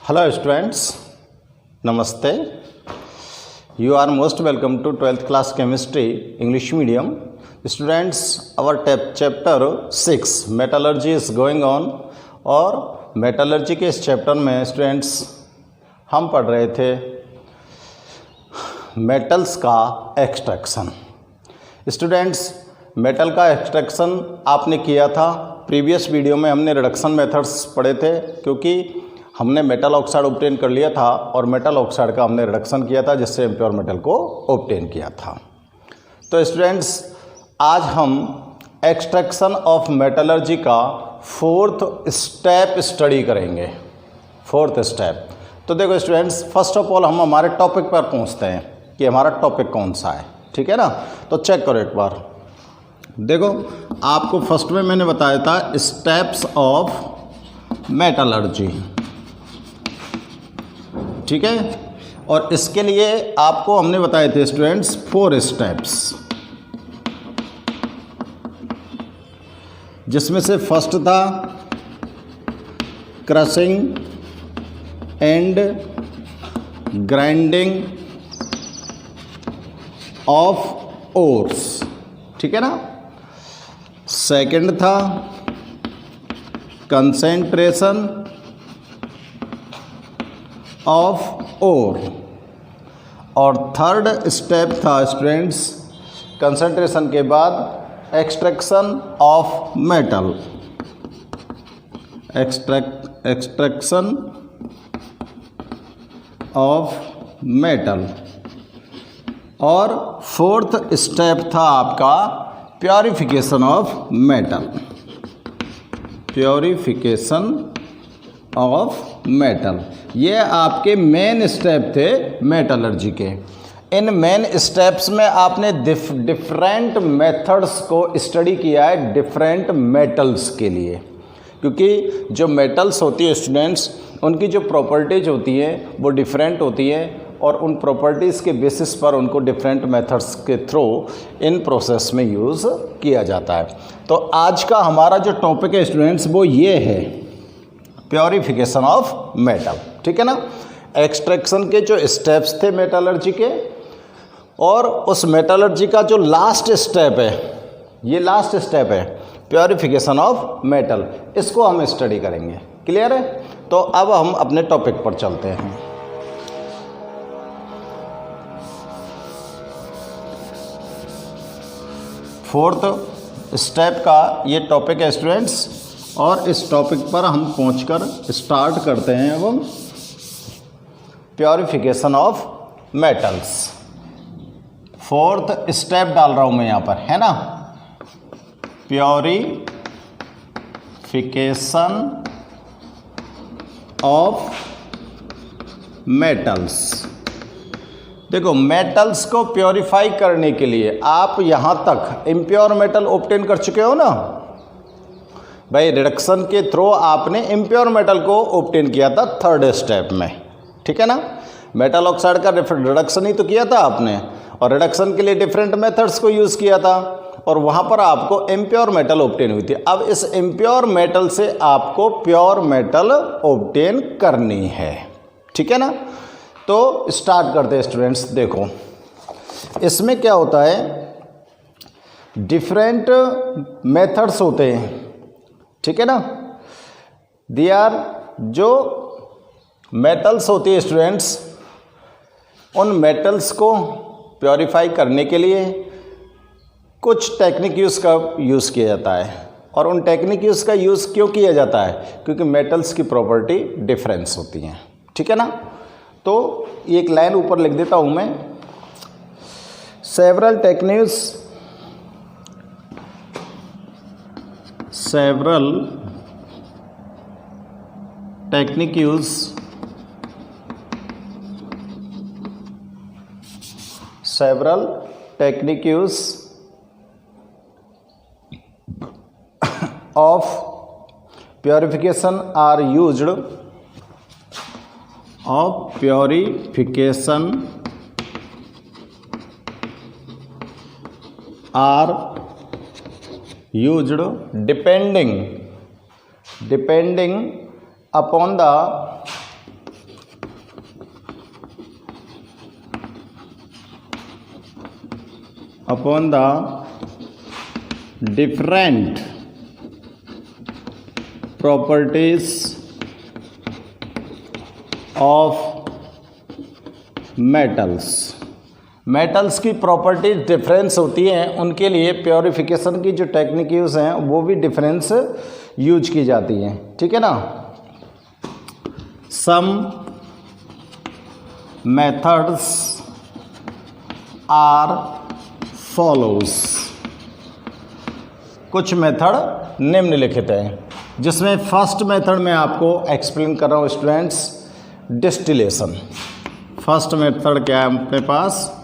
Hello students, Namaste. You are most welcome to 12th class chemistry English medium. Students, our chapter 6 metallurgy is going on और metallurgy के इस chapter में students हम पढ़ रहे थे मेटल्स का एक्सट्रैक्शन। स्टूडेंट्स, मेटल का एक्सट्रैक्शन आपने किया था, प्रीवियस वीडियो में हमने रिडक्शन मेथड्स पढ़े थे क्योंकि हमने मेटल ऑक्साइड ऑब्टेन कर लिया था और मेटल ऑक्साइड का हमने रिडक्शन किया था जिससे इम्प्योर मेटल को ऑब्टेन किया था। तो स्टूडेंट्स, आज हम एक्सट्रैक्शन ऑफ मेटलर्जी का फोर्थ स्टेप स्टडी करेंगे। Fourth step. तो देखो स्टूडेंट्स, फर्स्ट ऑफ ऑल हम हमारे टॉपिक पर पहुंचते हैं कि हमारा टॉपिक कौन सा है, ठीक है ना। तो चेक करो एक बार। देखो, आपको फर्स्ट में मैंने बताया था स्टेप्स ऑफ मेटलर्जी, ठीक है। और इसके लिए आपको हमने बताए थे स्टूडेंट्स 4 स्टेप्स, जिसमें से फर्स्ट था crushing and grinding of ores, ठीक है ना। सेकंड था कंसेंट्रेशन ऑफ ओर और थर्ड स्टेप था स्टूडेंट्स कंसेंट्रेशन के बाद extraction of metal, extraction of metal. और फोर्थ स्टेप था आपका purification of metal, purification of metal. ये आपके मेन स्टेप थे मेटलर्जी के। इन मेन स्टेप्स में आपने डिफरेंट मेथड्स को स्टडी किया है डिफरेंट मेटल्स के लिए, क्योंकि जो मेटल्स होती है स्टूडेंट्स, उनकी जो प्रॉपर्टीज होती हैं वो डिफरेंट होती हैं और उन प्रॉपर्टीज़ के बेसिस पर उनको डिफरेंट मेथड्स के थ्रू इन प्रोसेस में यूज़ किया जाता है। तो आज का हमारा जो टॉपिक है स्टूडेंट्स वो ये है प्योरिफिकेशन ऑफ मेटल, ठीक है ना। एक्सट्रैक्शन के जो स्टेप्स थे मेटलर्जी के और उस मेटलर्जी का जो लास्ट स्टेप है, ये लास्ट स्टेप है प्योरिफिकेशन ऑफ मेटल, इसको हम स्टडी करेंगे। क्लियर है। तो अब हम अपने टॉपिक पर चलते हैं। फोर्थ स्टेप का ये टॉपिक है स्टूडेंट्स और इस टॉपिक पर हम पहुंचकर स्टार्ट करते हैं अब हम purification of metals. Fourth step डाल रहा हूं मैं यहां पर, है ना, प्योरिफिकेशन ऑफ मेटल्स। देखो, मेटल्स को प्योरीफाई करने के लिए आप यहां तक इम्प्योर मेटल ऑब्टेन कर चुके हो ना भाई। रिडक्शन के थ्रू आपने इम्प्योर मेटल को ऑब्टेन किया था थर्ड स्टेप में, ठीक है ना। मेटल ऑक्साइड का रिडक्शन ही तो किया था आपने और रिडक्शन के लिए डिफरेंट मेथड्स को यूज़ किया था और वहाँ पर आपको इम्प्योर मेटल ऑब्टेन हुई थी। अब इस इम्प्योर मेटल से आपको प्योर मेटल ऑब्टेन करनी है, ठीक है ना। तो स्टार्ट करते हैं स्टूडेंट्स। देखो, इसमें क्या होता है, डिफरेंट मेथड्स होते हैं, ठीक है ना। दे आर जो मेटल्स होती है स्टूडेंट्स, उन मेटल्स को प्योरीफाई करने के लिए कुछ टेक्निक यूज़ किया जाता है। और उन टेक्निक का यूज़ क्यों किया जाता है, क्योंकि मेटल्स की प्रॉपर्टी डिफरेंस होती हैं, ठीक है ना। तो एक लाइन ऊपर लिख देता हूँ मैं, several techniques of purification are used depending upon the upon the different properties of metals की प्रॉपर्टीज डिफरेंस होती हैं, उनके लिए प्योरिफिकेशन की जो टेक्निक यूज़ हैं वो भी डिफरेंस यूज की जाती हैं, ठीक है ना। सम मेथड्स आर फॉलोज, कुछ मेथड निम्नलिखित हैं, जिसमें फर्स्ट मेथड मैं आपको एक्सप्लेन कर रहा हूँ स्टूडेंट्स, डिस्टिलेशन। फर्स्ट मेथड क्या है अपने पास,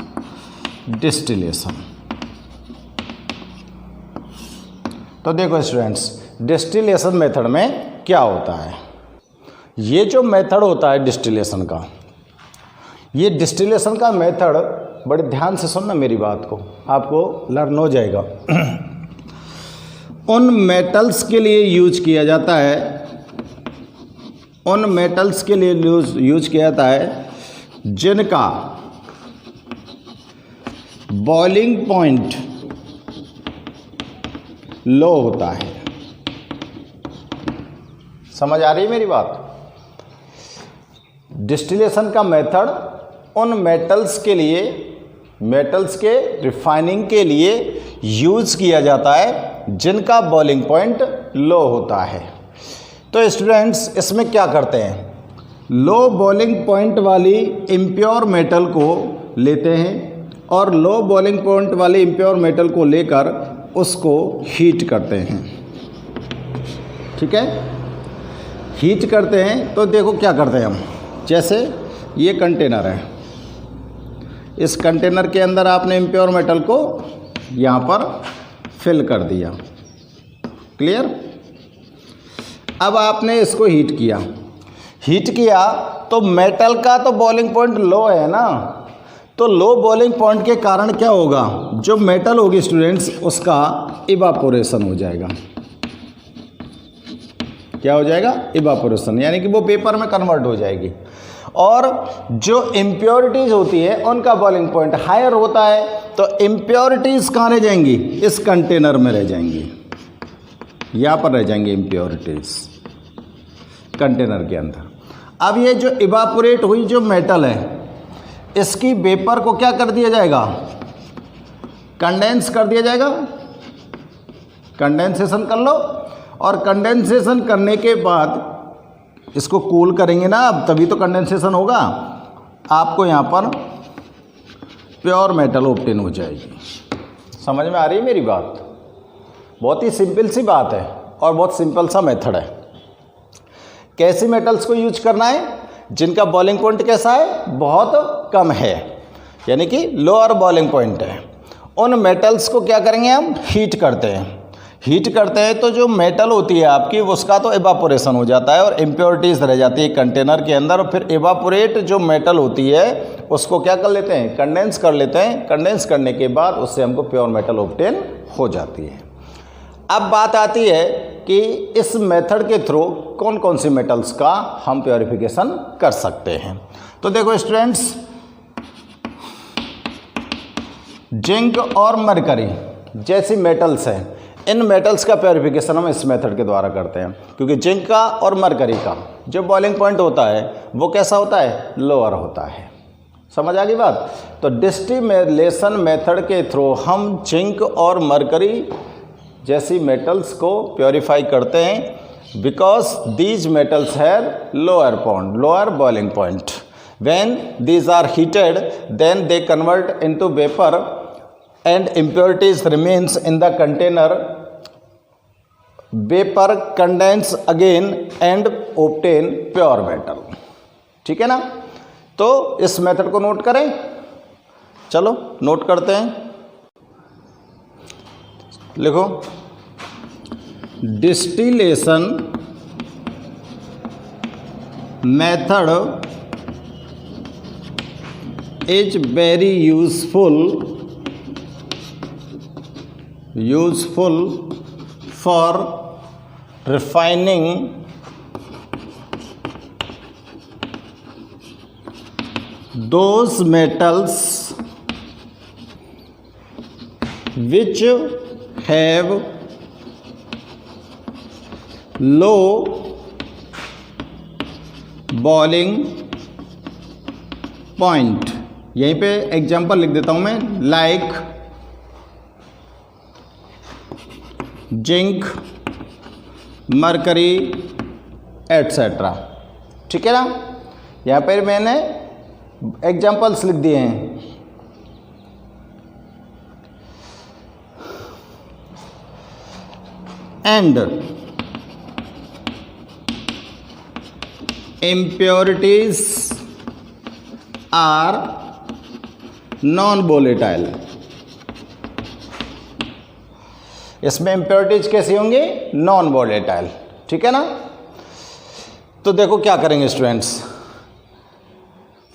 डिस्टिलेशन। तो देखो स्टूडेंट्स, डिस्टिलेशन मेथड में क्या होता है। ये जो मेथड होता है डिस्टिलेशन का, ये डिस्टिलेशन का मेथड, बड़े ध्यान से सुनना मेरी बात को, आपको लर्न हो जाएगा। उन मेटल्स के लिए यूज किया जाता है, उन मेटल्स के लिए यूज किया जाता है जिनका बॉइलिंग पॉइंट लो होता है। समझ आ रही है मेरी बात। डिस्टिलेशन का मेथड उन मेटल्स के लिए, मेटल्स के रिफाइनिंग के लिए यूज किया जाता है जिनका बॉइलिंग पॉइंट लो होता है। तो स्टूडेंट्स इसमें क्या करते हैं, लो बॉइलिंग पॉइंट वाली इम्प्योर मेटल को लेते हैं और लो बॉइलिंग पॉइंट वाले इम्प्योर मेटल को लेकर उसको हीट करते हैं, ठीक है। हीट करते हैं तो देखो क्या करते हैं हम, जैसे ये कंटेनर है, इस कंटेनर के अंदर आपने इम्प्योर मेटल को यहाँ पर फिल कर दिया, क्लियर। अब आपने इसको हीट किया, हीट किया तो मेटल का तो बॉइलिंग पॉइंट लो है ना, तो लो बॉइलिंग पॉइंट के कारण क्या होगा, जो मेटल होगी स्टूडेंट्स उसका इवापोरेशन हो जाएगा। क्या हो जाएगा, इवापोरेशन, यानी कि वो पेपर में कन्वर्ट हो जाएगी। और जो इम्प्योरिटीज़ होती है उनका बॉइलिंग पॉइंट हायर होता है, तो इम्प्योरिटीज़ कहाँ रह जाएंगी, इस कंटेनर में रह जाएंगी, यहाँ पर रह जाएंगी इम्प्योरिटीज़ कंटेनर के अंदर। अब ये जो इवापोरेट हुई जो मेटल है, इसकी वेपर को क्या कर दिया जाएगा, कंडेंस कर दिया जाएगा। कंडेंसेशन कर लो, और कंडेंसेशन करने के बाद इसको कूल करेंगे ना, अब तभी तो कंडेंसेशन होगा। आपको यहाँ पर प्योर मेटल ऑब्टेन हो जाएगी। समझ में आ रही है मेरी बात। बहुत ही सिंपल सी बात है और बहुत सिंपल सा मेथड है। कैसी मेटल्स को यूज करना है, जिनका बॉइलिंग पॉइंट कैसा है, बहुत कम है, यानी कि लोअर बॉइलिंग पॉइंट है। उन मेटल्स को क्या करेंगे हम, हीट करते हैं। हीट करते हैं तो जो मेटल होती है आपकी उसका तो एवापोरेशन हो जाता है और इम्प्योरिटीज़ रह जाती है कंटेनर के अंदर, और फिर एवापोरेट जो मेटल होती है उसको क्या कर लेते हैं, कंडेंस कर लेते हैं। कंडेंस करने के बाद उससे हमको प्योर मेटल ऑब्टेन हो जाती है। अब बात आती है कि इस मेथड के थ्रू कौन कौन सी मेटल्स का हम प्योरिफिकेशन कर सकते हैं। तो देखो स्टूडेंट्स, जिंक और मरकरी जैसी मेटल्स हैं, इन मेटल्स का प्योरिफिकेशन हम इस मेथड के द्वारा करते हैं, क्योंकि जिंक का और मरकरी का जो बॉइलिंग पॉइंट होता है वो कैसा होता है, लोअर होता है। समझ आ गई बात। तो डिस्टिलेशन मेथड के थ्रू हम जिंक और मरकरी जैसी मेटल्स को प्योरीफाई करते हैं, because these metals have lower boiling point. When these are heated then they convert into vapour and impurities remains in the container. Vapor condense again and obtain pure metal. ठीक है ना। तो इस method को note करें, चलो note करते हैं। लिखो, distillation method is very useful for refining those metals which have low boiling point. यहीं पे एग्जांपल लिख देता हूं मैं, लाइक जिंक, मरकरी एटसेट्रा। ठीक है ना, यहाँ पर मैंने एग्जांपल्स लिख दिए हैं। And impurities are non volatile. इसमें इम्प्योरिटीज कैसी होंगी? Non volatile. ठीक है ना, तो देखो क्या करेंगे students.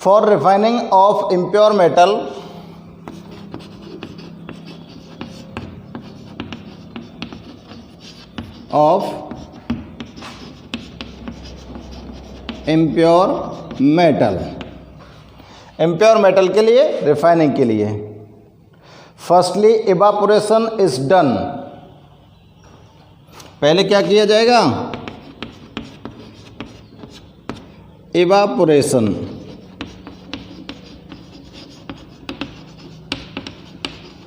For refining of impure metal impure metal के लिए, रिफाइनिंग के लिए, फर्स्टली इवापोरेशन इज डन। पहले क्या किया जाएगा? Evaporation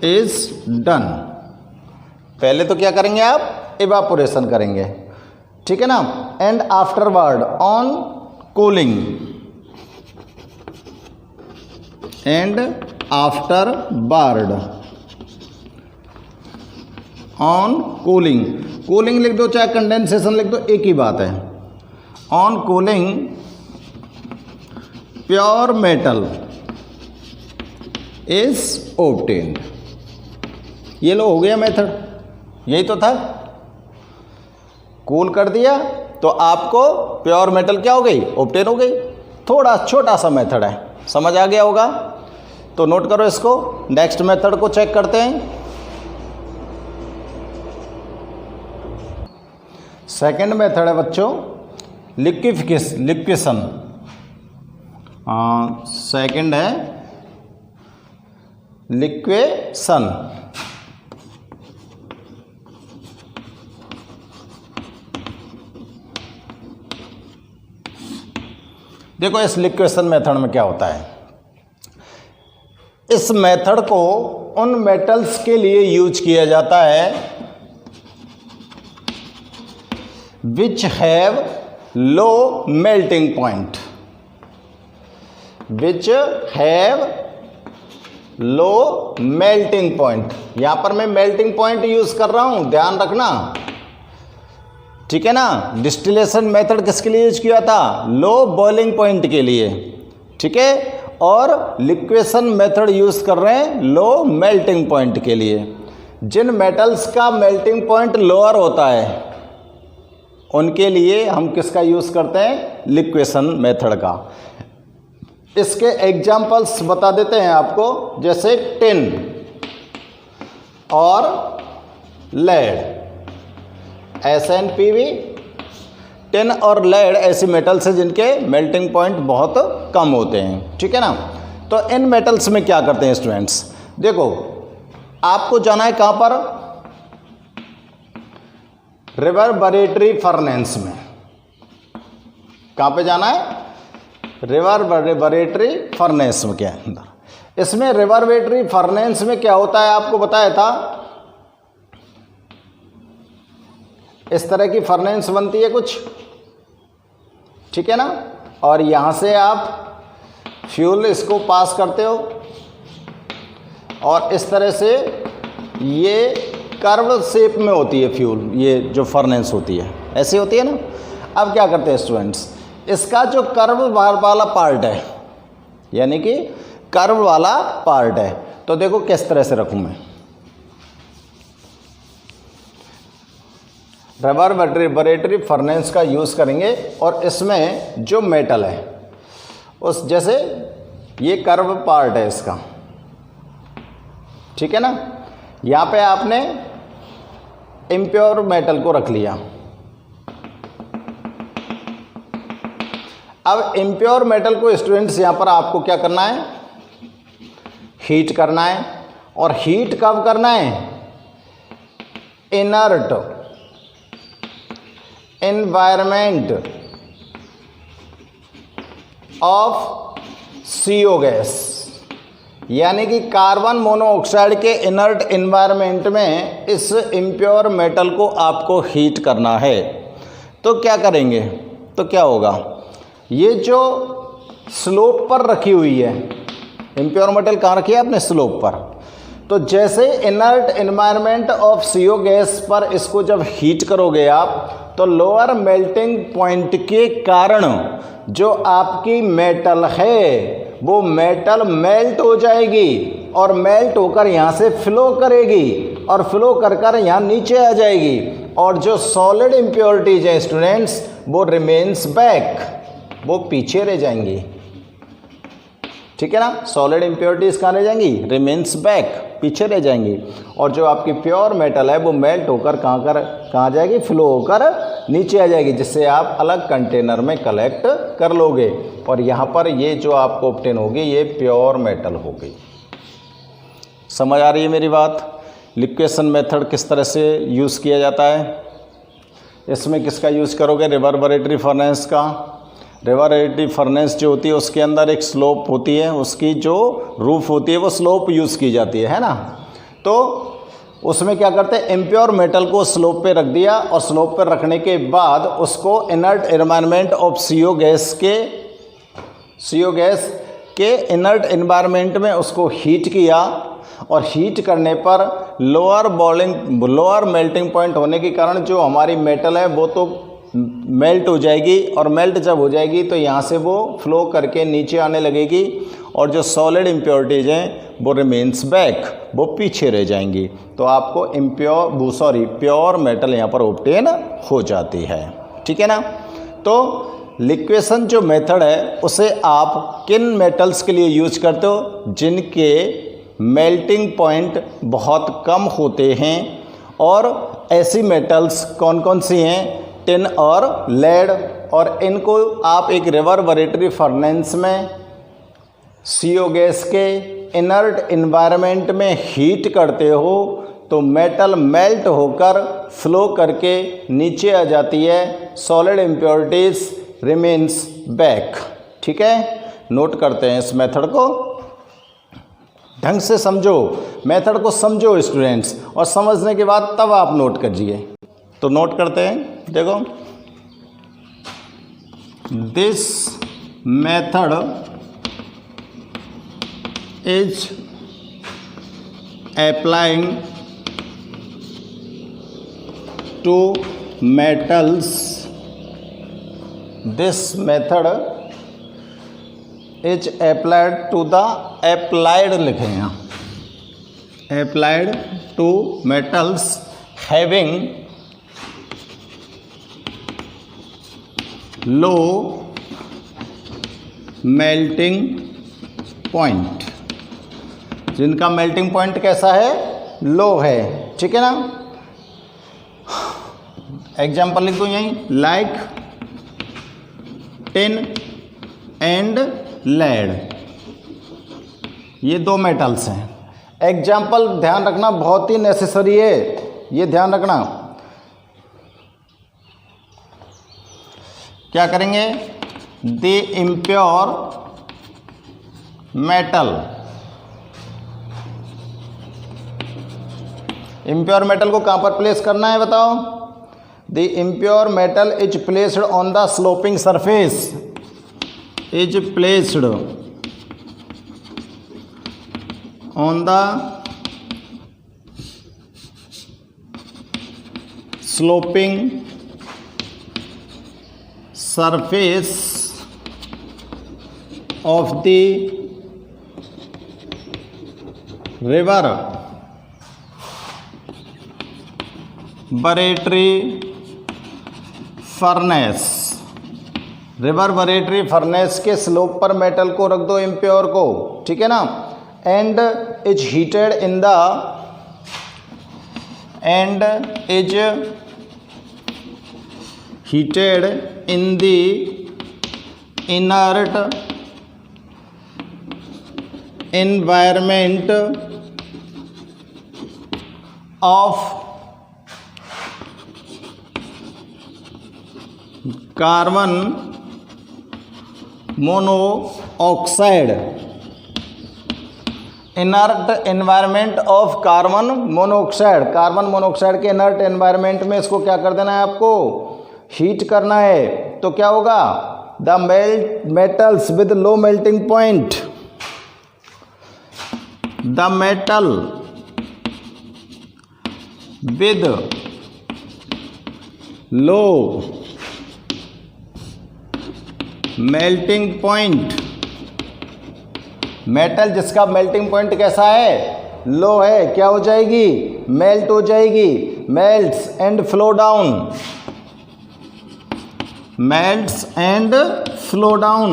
is done. पहले तो क्या करेंगे आप? इवापोरेशन करेंगे। ठीक है ना, and afterward on cooling, and afterwards on cooling. Cooling लिख दो चाहे कंडेंसेशन लिख दो, एक ही बात है। On cooling pure metal is obtained. ये लो हो गया मेथड, यही तो था। कूल कर दिया तो आपको प्योर मेटल क्या हो गई? ऑब्टेन हो गई। थोड़ा छोटा सा मेथड है, समझ आ गया होगा तो नोट करो इसको। नेक्स्ट मेथड को चेक करते हैं। सेकंड मेथड है बच्चों लिक्विफिकेशन। सेकंड है लिक्वेशन। देखो इस लिक्वेशन मेथड में क्या होता है। इस मेथड को उन मेटल्स के लिए यूज किया जाता है which have low melting point. Which have low melting point. यहां पर मैं मेल्टिंग पॉइंट यूज कर रहा हूं, ध्यान रखना। ठीक है ना, डिस्टिलेशन मेथड किसके लिए यूज किया था? लो बॉइलिंग पॉइंट के लिए। ठीक है, और लिक्वेशन मेथड यूज कर रहे हैं लो मेल्टिंग पॉइंट के लिए। जिन मेटल्स का मेल्टिंग पॉइंट लोअर होता है उनके लिए हम किसका यूज करते हैं? लिक्वेशन मेथड का। इसके एग्जाम्पल्स बता देते हैं आपको, जैसे टिन और लेड। SnPV, टिन और लेड ऐसी मेटल्स हैं जिनके मेल्टिंग पॉइंट बहुत कम होते हैं। ठीक है ना, तो इन मेटल्स में क्या करते हैं स्टूडेंट्स? देखो आपको जाना है कहां पर? रिवर्बरेटरी फर्नेस में। कहां पे जाना है? रिवर्बरेटरी फर्नेस में के अंदर। इसमें रिवर्बरेटरी फर्नेस में क्या होता है आपको बताया था। इस तरह की फर्नेस बनती है कुछ, ठीक है ना, और यहां से आप फ्यूल इसको पास करते हो और इस तरह से ये कर्व शेप में होती है फ्यूल। ये जो फर्नेस होती है ऐसी होती है ना। अब क्या करते हैं स्टूडेंट्स, इसका जो कर्व वाला पार्ट है, यानी कि कर्व वाला पार्ट है, तो देखो किस तरह से रखूं मैं। रिवर्बरेटरी फर्नेस का यूज़ करेंगे और इसमें जो मेटल है उस, जैसे ये कर्व पार्ट है इसका, ठीक है ना, यहाँ पे आपने इम्प्योर मेटल को रख लिया। अब इम्प्योर मेटल को स्टूडेंट्स यहाँ पर आपको क्या करना है? हीट करना है और हीट कब करना है? Inert environment of CO gas, यानी कि कार्बन मोनोऑक्साइड के इनर्ट एनवायरमेंट में इस इम्प्योर मेटल को आपको हीट करना है। तो क्या करेंगे? तो क्या होगा, ये जो स्लोप पर रखी हुई है, इम्प्योर मेटल कहाँ रखी है आपने? स्लोप पर। तो जैसे inert environment of CO gas पर इसको जब हीट करोगे आप, तो लोअर मेल्टिंग पॉइंट के कारण जो आपकी मेटल है वो मेटल मेल्ट हो जाएगी और मेल्ट होकर यहाँ से फ्लो करेगी और फ्लो कर कर यहाँ नीचे आ जाएगी, और जो सॉलिड इम्प्योरिटीज है स्टूडेंट्स वो रिमेन्स बैक, वो पीछे रह जाएंगी। ठीक है ना, सॉलिड इम्प्योरिटीज कहाँ रह जाएंगी? रिमेन्स बैक, पीछे रह जाएंगी। और जो आपकी प्योर मेटल है वो मेल्ट होकर कहाँ जाएगी? फ्लो होकर नीचे आ जाएगी, जिससे आप अलग कंटेनर में कलेक्ट कर लोगे। और यहाँ पर ये जो आपको ऑब्टेन होगी ये प्योर मेटल होगी। समझ आ रही है मेरी बात? लिक्वेशन मेथड किस तरह से यूज़ किया जाता है? इसमें किसका यूज़ करोगे? रिवर्बरेटरी फर्नेस का। रिवर्बरेटरी फर्नेस जो होती है उसके अंदर एक स्लोप होती है, उसकी जो रूफ होती है वो स्लोप यूज़ की जाती है ना। तो उसमें क्या करते हैं, इम्प्योर मेटल को स्लोप पे रख दिया और स्लोप पे रखने के बाद उसको inert environment of CO gas के इनर्ट एनवायरनमेंट में उसको हीट किया, और हीट करने पर लोअर मेल्टिंग पॉइंट होने के कारण जो हमारी मेटल है वो तो मेल्ट हो जाएगी, और मेल्ट जब हो जाएगी तो यहाँ से वो फ्लो करके नीचे आने लगेगी, और जो सॉलिड इम्प्योरिटीज हैं वो रिमेन्स बैक, वो पीछे रह जाएंगी। तो आपको प्योर मेटल यहाँ पर ऑब्टेन हो जाती है। ठीक है ना। तो लिक्वेशन जो मेथड है उसे आप किन मेटल्स के लिए यूज करते हो? जिनके मेल्टिंग पॉइंट बहुत कम होते हैं। और ऐसी मेटल्स कौन कौन सी हैं? टिन और लेड। और इनको आप एक रिवर्बरेटरी फर्नेस में CO गैस के इनर्ट एनवायरनमेंट में हीट करते हो तो मेटल मेल्ट होकर फ्लो करके नीचे आ जाती है, सॉलिड इम्प्योरिटीज रिमेन्स बैक। ठीक है, नोट करते हैं इस मेथड को, ढंग से समझो, मेथड को समझो स्टूडेंट्स, और समझने के बाद तब आप नोट कीजिए। तो नोट करते हैं, देखो, this method is applying to metals, this method is applied to the applied लिखे हैं, applied to metals having low melting point, जिनका मेल्टिंग पॉइंट कैसा है? लो है। ठीक है ना। एग्जाम्पल लिख दूँ यहीं, लाइक टिन एंड लेड, ये दो मेटल्स हैं। एग्जाम्पल ध्यान रखना बहुत ही नेसेसरी है, ये ध्यान रखना। क्या करेंगे? The impure metal, impure metal को कहाँ पर प्लेस करना है बताओ? The impure metal is placed on the sloping surface, is placed on the sloping surface of the reverberatory furnace, reverberatory furnace के स्लोप पर मेटल को रख दो, इम्प्योर को। ठीक है ना। And is heated in the heated in the inert environment of carbon monoxide, inert environment of carbon monoxide, carbon monoxide के इनर्ट एनवायरनमेंट में इसको क्या कर देना है, आपको हीट करना है। तो क्या होगा, the metals with low melting point, the metal with low melting point, metal जिसका मेल्टिंग पॉइंट कैसा है, लो है, क्या हो जाएगी, मेल्ट हो जाएगी, melts and flow down, melts and flow down,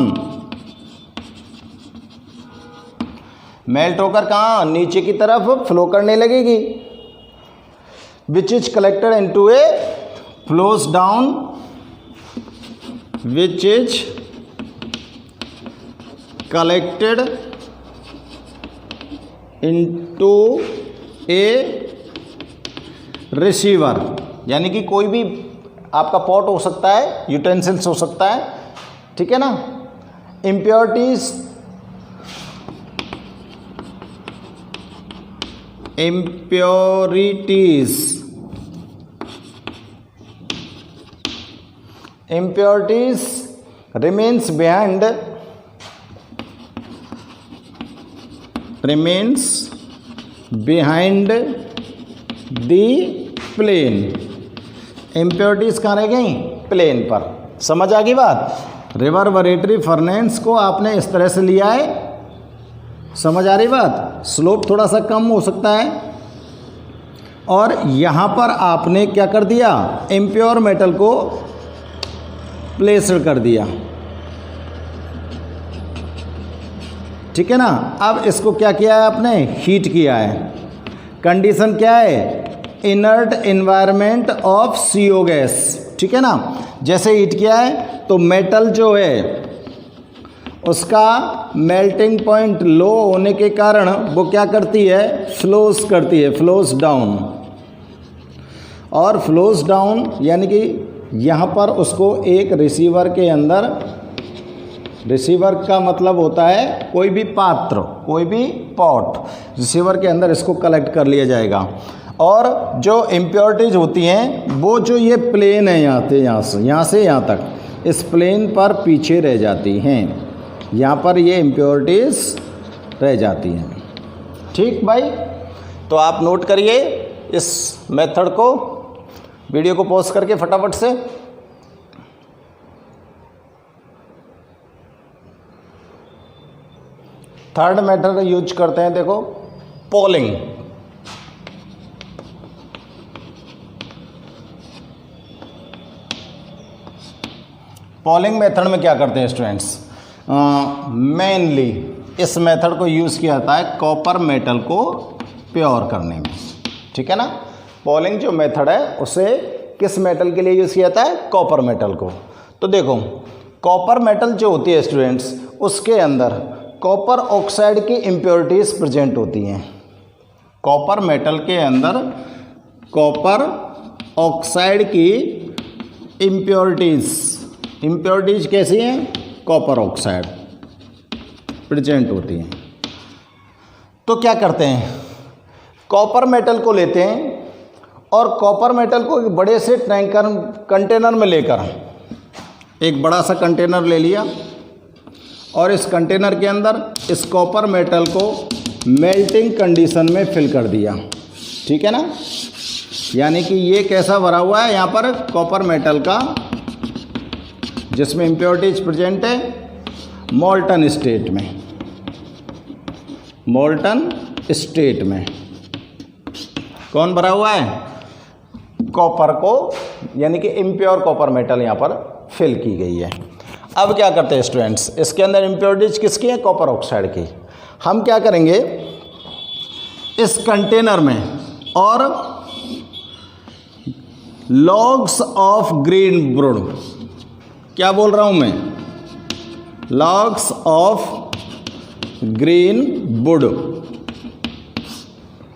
melt होकर कहाँ, नीचे की तरफ फ्लो करने लगेगी, which is collected into A flows down, which is collected into A receiver, यानी कि कोई भी आपका पॉट हो सकता है, यूटेंसिल्स हो सकता है, ठीक है ना। Impurities, impurities remains behind the plane, impurities कहाँ रह गई, प्लेन पर। समझ आ गई बात। रिवर्बरेटरी फर्नेस को आपने इस तरह से लिया है, समझ आ रही बात। स्लोप थोड़ा सा कम हो सकता है, और यहाँ पर आपने क्या कर दिया, इम्प्योर मेटल को प्लेस्ड कर दिया, ठीक है ना। अब इसको क्या किया है आपने, हीट किया है। कंडीशन क्या है, inert environment of CO gas, ठीक है ना। जैसे हीट किया है तो मेटल जो है उसका मेल्टिंग पॉइंट लो होने के कारण वो क्या करती है, फ्लोज करती है, फ्लोज डाउन। और फ्लोज डाउन यानी कि यहाँ पर उसको एक रिसीवर के अंदर, रिसीवर का मतलब होता है कोई भी पात्र, कोई भी पॉट, रिसीवर के अंदर इसको कलेक्ट कर लिया जाएगा। और जो इम्प्योरिटीज होती हैं वो जो ये प्लेन है यहाँ से यहाँ तक, इस प्लेन पर पीछे रह जाती हैं, यहाँ पर ये इम्प्योरिटीज रह जाती हैं, ठीक भाई। तो आप नोट करिए इस मेथड को, वीडियो को पॉज करके फटाफट से। थर्ड मेथड यूज करते हैं, देखो पोलिंग। पोलिंग मेथड में क्या करते हैं स्टूडेंट्स, मेनली इस मेथड को यूज़ किया जाता है कॉपर मेटल को प्योर करने में, ठीक है ना। पोलिंग जो मेथड है उसे किस मेटल के लिए यूज़ किया जाता है, कॉपर मेटल को। तो देखो कॉपर मेटल जो होती है स्टूडेंट्स, उसके अंदर कॉपर ऑक्साइड की इम्प्योरिटीज़ प्रेजेंट होती हैं। कॉपर मेटल के अंदर कॉपर ऑक्साइड की इम्प्योरिटीज़ कैसी हैं, कॉपर ऑक्साइड प्रेजेंट होती हैं। तो क्या करते हैं, कॉपर मेटल को लेते हैं और कॉपर मेटल को एक बड़े से कंटेनर में लेकर, एक बड़ा सा कंटेनर ले लिया और इस कंटेनर के अंदर इस कॉपर मेटल को मेल्टिंग कंडीशन में फिल कर दिया, ठीक है ना। यानी कि ये कैसा भरा हुआ है, यहाँ पर कॉपर मेटल का जिसमें इम्प्योरिटीज प्रेजेंट है मोल्टन स्टेट में, मोल्टन स्टेट में कौन भरा हुआ है, कॉपर को, यानी कि इम्प्योर कॉपर मेटल यहाँ पर फिल की गई है। अब क्या करते हैं स्टूडेंट्स, इसके अंदर इम्प्योरिटीज किसकी है, कॉपर ऑक्साइड की। हम क्या करेंगे, इस कंटेनर में और लॉग्स ऑफ ग्रीन वुड, क्या बोल रहा हूं मैं, लॉग्स ऑफ ग्रीन वुड,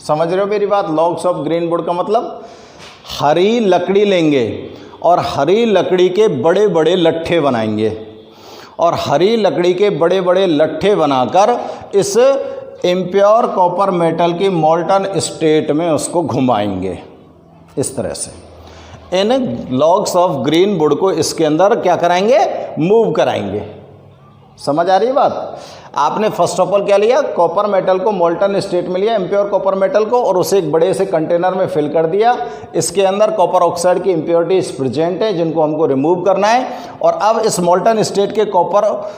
समझ रहे हो मेरी बात? लॉग्स ऑफ ग्रीन वुड का मतलब हरी लकड़ी लेंगे और हरी लकड़ी के बड़े बड़े लट्ठे बनाएंगे और हरी लकड़ी के बड़े बड़े लट्ठे बनाकर इस इम्प्योर कॉपर मेटल की मोल्टन स्टेट में उसको घुमाएंगे। इस तरह से इन लॉग्स ऑफ ग्रीन वुड को इसके अंदर क्या कराएंगे? मूव कराएंगे। समझ आ रही है बात? आपने फर्स्ट ऑफ ऑल क्या लिया? कॉपर मेटल को मोल्टन स्टेट में लिया, इम्प्योर कॉपर मेटल को, और उसे एक बड़े से कंटेनर में फिल कर दिया। इसके अंदर कॉपर ऑक्साइड की इम्प्योरिटीज प्रेजेंट है जिनको हमको रिमूव करना है। और अब इस मोल्टन स्टेट के कॉपर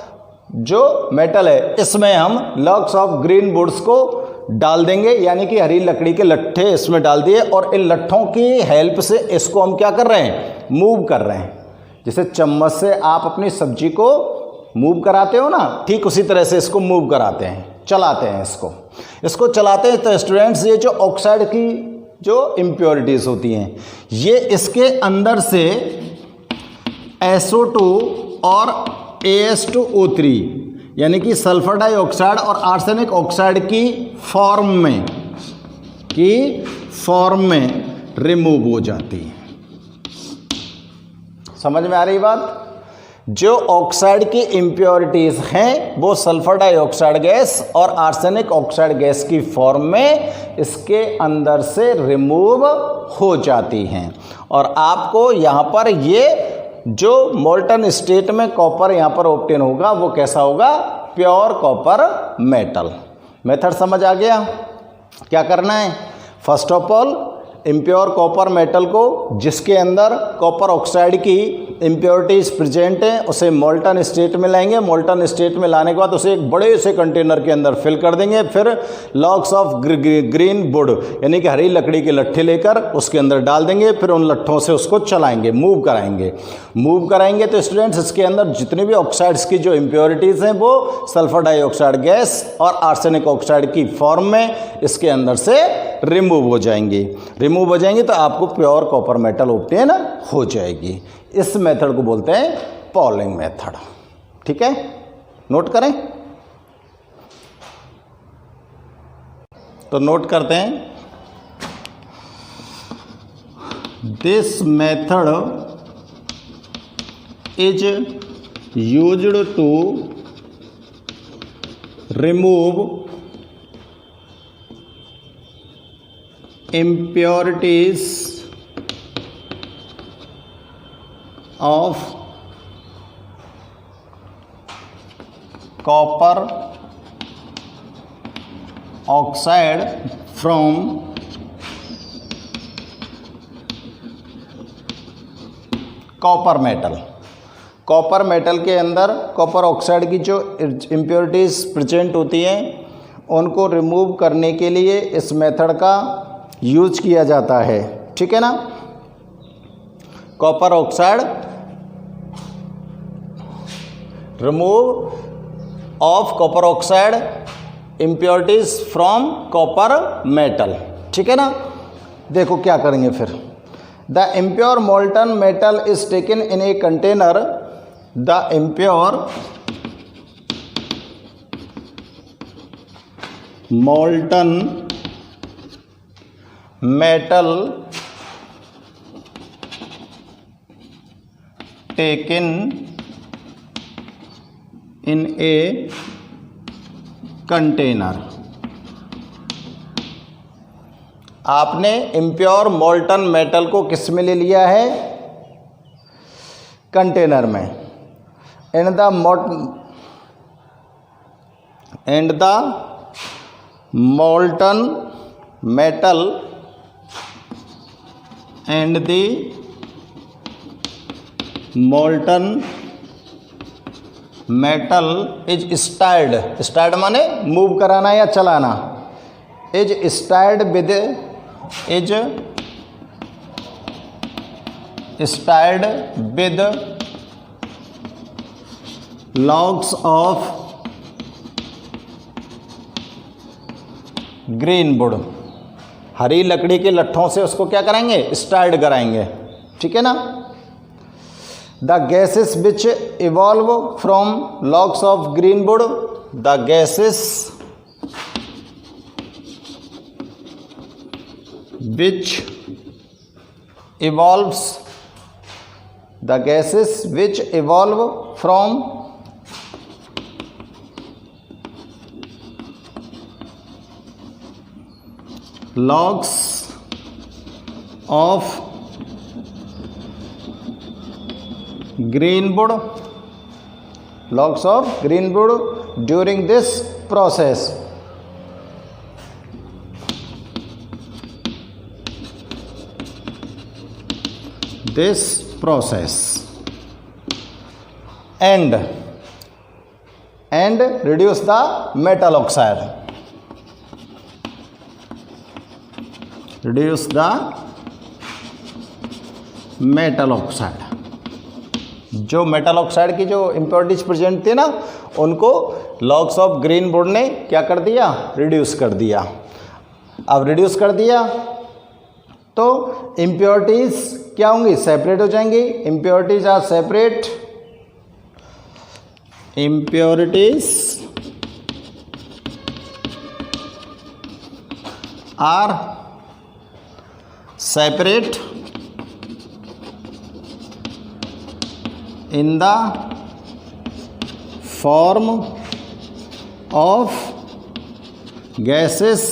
जो मेटल है इसमें हम लॉग्स ऑफ ग्रीन वुड्स को डाल देंगे, यानी कि हरी लकड़ी के लट्ठे इसमें डाल दिए और इन लट्ठों की हेल्प से इसको हम क्या कर रहे हैं? मूव कर रहे हैं। जैसे चम्मच से आप अपनी सब्जी को मूव कराते हो ना, ठीक उसी तरह से इसको मूव कराते हैं, चलाते हैं। इसको चलाते हैं तो स्टूडेंट्स ये जो ऑक्साइड की जो इम्प्योरिटीज़ होती हैं ये इसके अंदर से SO2 और AS2O3 यानी कि सल्फर डाइऑक्साइड और आर्सेनिक ऑक्साइड की फॉर्म में रिमूव हो जाती है। समझ में आ रही बात? जो ऑक्साइड की इम्प्योरिटीज़ हैं वो सल्फर डाइऑक्साइड गैस और आर्सेनिक ऑक्साइड गैस की फॉर्म में इसके अंदर से रिमूव हो जाती हैं। और आपको यहाँ पर ये जो मोल्टन स्टेट में कॉपर यहाँ पर ऑब्टेन होगा वो कैसा होगा? Pure copper metal. मेथड समझ आ गया? क्या करना है? First of all impure copper metal को जिसके अंदर कॉपर ऑक्साइड की इम्प्योरिटीज प्रेजेंट हैं उसे मोल्टन स्टेट में लाएंगे। मोल्टन स्टेट में लाने के बाद उसे एक बड़े से कंटेनर के अंदर फिल कर देंगे। फिर लॉग्स ऑफ ग्रीन वुड यानी कि हरी लकड़ी के लट्ठे लेकर उसके अंदर डाल देंगे। फिर उन लट्ठों से उसको चलाएंगे, मूव कराएंगे। तो स्टूडेंट्स इसके अंदर जितने भी ऑक्साइड्स की जो इम्प्योरिटीज़ हैं वो सल्फर डाइऑक्साइड गैस और आर्सेनिक ऑक्साइड की फॉर्म में इसके अंदर से रिमूव हो जाएंगी तो आपको प्योर कॉपर मेटल ऑब्टेन हो जाएगी। इस मेथड को बोलते हैं पॉलिंग मेथड। ठीक है, नोट करें। तो नोट करते हैं, this method is used to remove impurities of copper oxide from copper metal के अंदर कॉपर ऑक्साइड की जो इम्प्योरिटीज़ प्रेजेंट होती हैं उनको रिमूव करने के लिए इस मेथड का यूज किया जाता है। ठीक है ना? Copper oxide remove of copper oxide impurities from copper metal. ठीक है ना? देखो क्या करेंगे फिर। The impure molten metal is taken in a container. The impure molten metal taken in a container। आपने इम्प्योर मोल्टन मेटल को किस में ले लिया है? कंटेनर में। And the molten metal and the molten metal is stirred माने move कराना या चलाना। is stirred with logs of green wood। हरी लकड़ी के लट्ठों से उसको क्या कराएंगे? स्टार्ड कराएंगे। ठीक है ना? The gases which evolve from logs of green would, the gases which evolves, the gases which evolve from logs of greenwood, during this process. And reduce the metal oxide. जो मेटल ऑक्साइड की जो impurities present थी ना, उनको logs of greenwood ने क्या कर दिया, रिड्यूस कर दिया। अब रिड्यूस कर दिया तो इम्प्योरिटीज क्या होंगी, सेपरेट हो जाएंगी। Impurities are separate, in the form of gases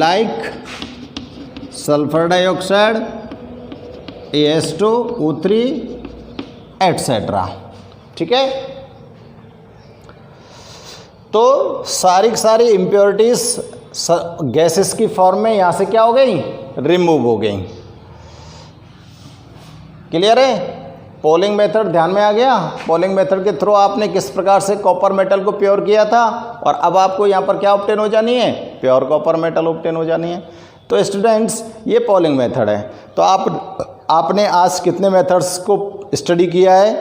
like sulfur dioxide, AS2, O3, etc. ठीक है। तो सारी इम्प्योरिटीज गैसेस की फॉर्म में यहां से क्या हो गई, रिमूव हो गई। क्लियर है। पोलिंग मेथड ध्यान में आ गया। पोलिंग मेथड के थ्रू आपने किस प्रकार से कॉपर मेटल को प्योर किया था, और अब आपको यहाँ पर क्या ऑब्टेन हो जानी है, प्योर कॉपर मेटल ऑब्टेन हो जानी है। तो स्टूडेंट्स ये पोलिंग मेथड है। तो आपने आज कितने मेथड्स को स्टडी किया है,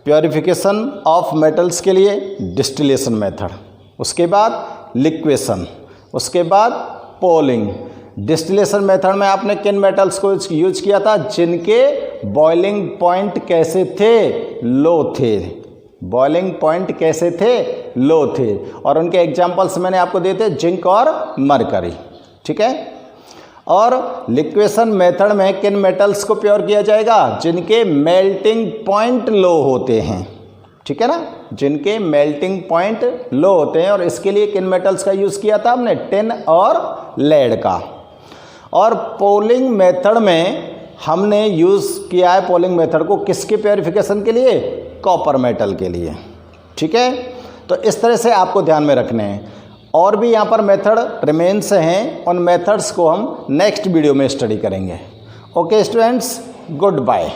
प्योरिफिकेशन ऑफ मेटल्स के लिए डिस्टिलेशन मेथड, उसके बाद लिक्वेशन, उसके बाद पोलिंग। डिस्टिलेशन मेथड में आपने किन मेटल्स को यूज किया था, जिनके बॉइलिंग पॉइंट कैसे थे, लो थे। बॉइलिंग पॉइंट कैसे थे, लो थे। और उनके एग्जांपल्स मैंने आपको दिए थे, जिंक और मरकरी। ठीक है। और लिक्वेशन मेथड में किन मेटल्स को प्योर किया जाएगा, जिनके मेल्टिंग पॉइंट लो होते हैं। ठीक है ना, जिनके मेल्टिंग पॉइंट लो होते हैं। और इसके लिए किन मेटल्स का यूज़ किया था हमने, टिन और लेड का। और पोलिंग मेथड में हमने यूज़ किया है पोलिंग मेथड को किसके प्योरिफिकेशन के लिए, कॉपर मेटल के लिए। ठीक है। तो इस तरह से आपको ध्यान में रखने हैं। और भी यहाँ पर मेथड रिमेन्स हैं, उन मेथड्स को हम नेक्स्ट वीडियो में स्टडी करेंगे। Okay students, good bye.